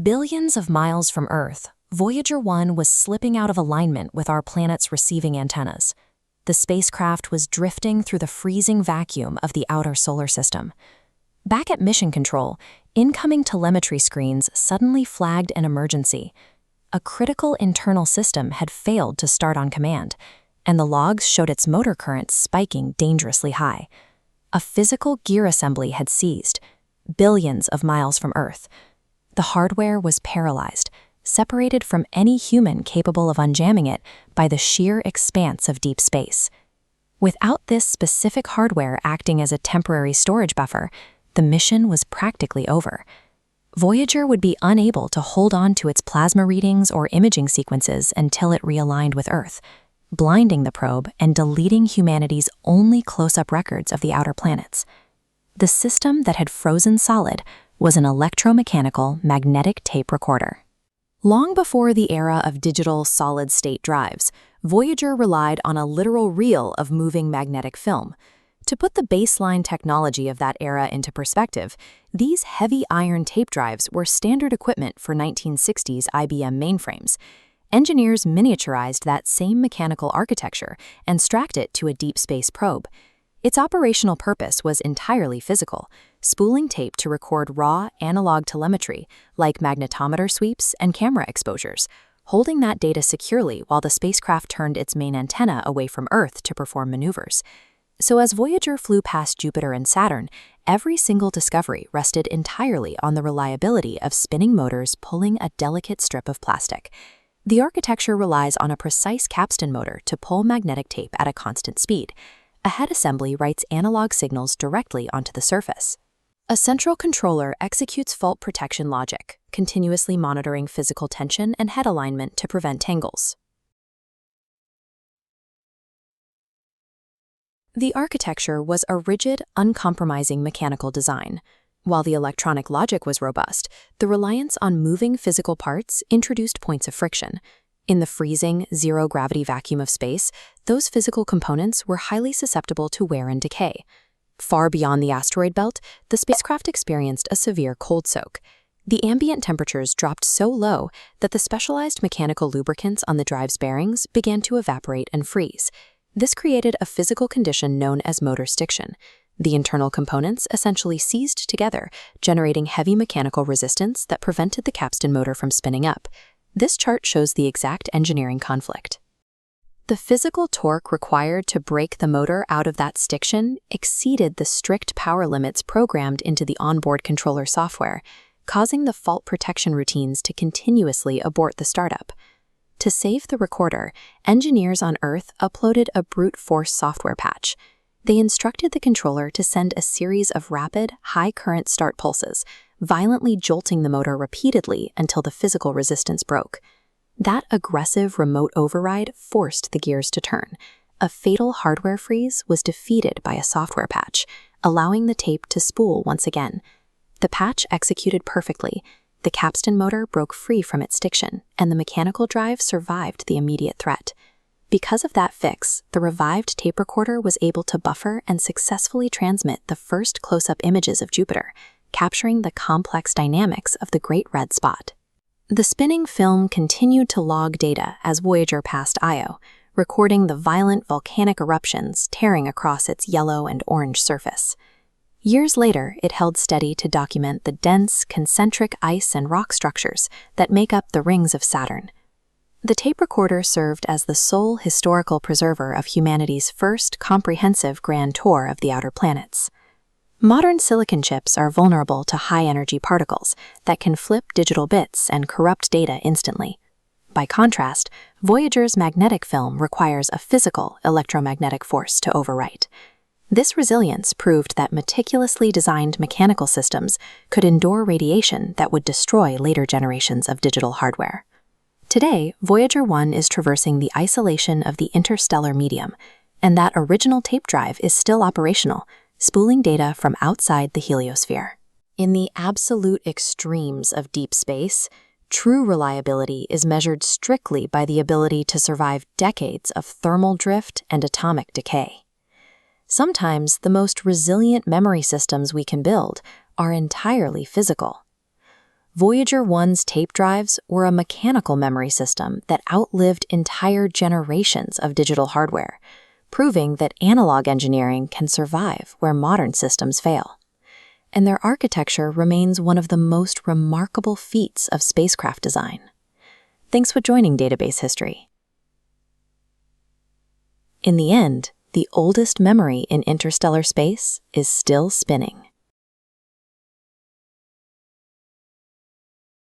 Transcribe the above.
Billions of miles from Earth, Voyager 1 was slipping out of alignment with our planet's receiving antennas. The spacecraft was drifting through the freezing vacuum of the outer solar system. Back at Mission Control, incoming telemetry screens suddenly flagged an emergency. A critical internal system had failed to start on command, and the logs showed its motor currents spiking dangerously high. A physical gear assembly had seized, billions of miles from Earth. The hardware was paralyzed, separated from any human capable of unjamming it by the sheer expanse of deep space. Without this specific hardware acting as a temporary storage buffer, the mission was practically over. Voyager would be unable to hold on to its plasma readings or imaging sequences until it realigned with Earth, blinding the probe and deleting humanity's only close-up records of the outer planets. The system that had frozen solid was an electromechanical magnetic tape recorder. Long before the era of digital solid-state drives, Voyager relied on a literal reel of moving magnetic film. To put the baseline technology of that era into perspective, these heavy iron tape drives were standard equipment for 1960s IBM mainframes. Engineers miniaturized that same mechanical architecture and strapped it to a deep space probe. Its operational purpose was entirely physical, spooling tape to record raw analog telemetry like magnetometer sweeps and camera exposures, holding that data securely while the spacecraft turned its main antenna away from Earth to perform maneuvers. So as Voyager flew past Jupiter and Saturn, every single discovery rested entirely on the reliability of spinning motors pulling a delicate strip of plastic. The architecture relies on a precise capstan motor to pull magnetic tape at a constant speed. A head assembly writes analog signals directly onto the surface. A central controller executes fault protection logic, continuously monitoring physical tension and head alignment to prevent tangles. The architecture was a rigid, uncompromising mechanical design. While the electronic logic was robust, the reliance on moving physical parts introduced points of friction. In the freezing, zero-gravity vacuum of space, those physical components were highly susceptible to wear and decay. Far beyond the asteroid belt, the spacecraft experienced a severe cold soak. The ambient temperatures dropped so low that the specialized mechanical lubricants on the drive's bearings began to evaporate and freeze. This created a physical condition known as motor stiction. The internal components essentially seized together, generating heavy mechanical resistance that prevented the capstan motor from spinning up. This chart shows the exact engineering conflict. The physical torque required to break the motor out of that stiction exceeded the strict power limits programmed into the onboard controller software, causing the fault protection routines to continuously abort the startup. To save the recorder, engineers on Earth uploaded a brute force software patch. They instructed the controller to send a series of rapid, high-current start pulses, violently jolting the motor repeatedly until the physical resistance broke. That aggressive remote override forced the gears to turn. A fatal hardware freeze was defeated by a software patch, allowing the tape to spool once again. The patch executed perfectly. The capstan motor broke free from its stiction, and the mechanical drive survived the immediate threat. Because of that fix, the revived tape recorder was able to buffer and successfully transmit the first close-up images of Jupiter, capturing the complex dynamics of the Great Red Spot. The spinning film continued to log data as Voyager passed Io, recording the violent volcanic eruptions tearing across its yellow and orange surface. Years later, it held steady to document the dense, concentric ice and rock structures that make up the rings of Saturn. The tape recorder served as the sole historical preserver of humanity's first comprehensive grand tour of the outer planets. Modern silicon chips are vulnerable to high-energy particles that can flip digital bits and corrupt data instantly. By contrast, Voyager's magnetic film requires a physical electromagnetic force to overwrite. This resilience proved that meticulously designed mechanical systems could endure radiation that would destroy later generations of digital hardware. Today, Voyager 1 is traversing the isolation of the interstellar medium, and that original tape drive is still operational, spooling data from outside the heliosphere. In the absolute extremes of deep space, true reliability is measured strictly by the ability to survive decades of thermal drift and atomic decay. Sometimes the most resilient memory systems we can build are entirely physical. Voyager 1's tape drives were a mechanical memory system that outlived entire generations of digital hardware, proving that analog engineering can survive where modern systems fail. And their architecture remains one of the most remarkable feats of spacecraft design. Thanks for joining Database History. In the end, the oldest memory in interstellar space is still spinning.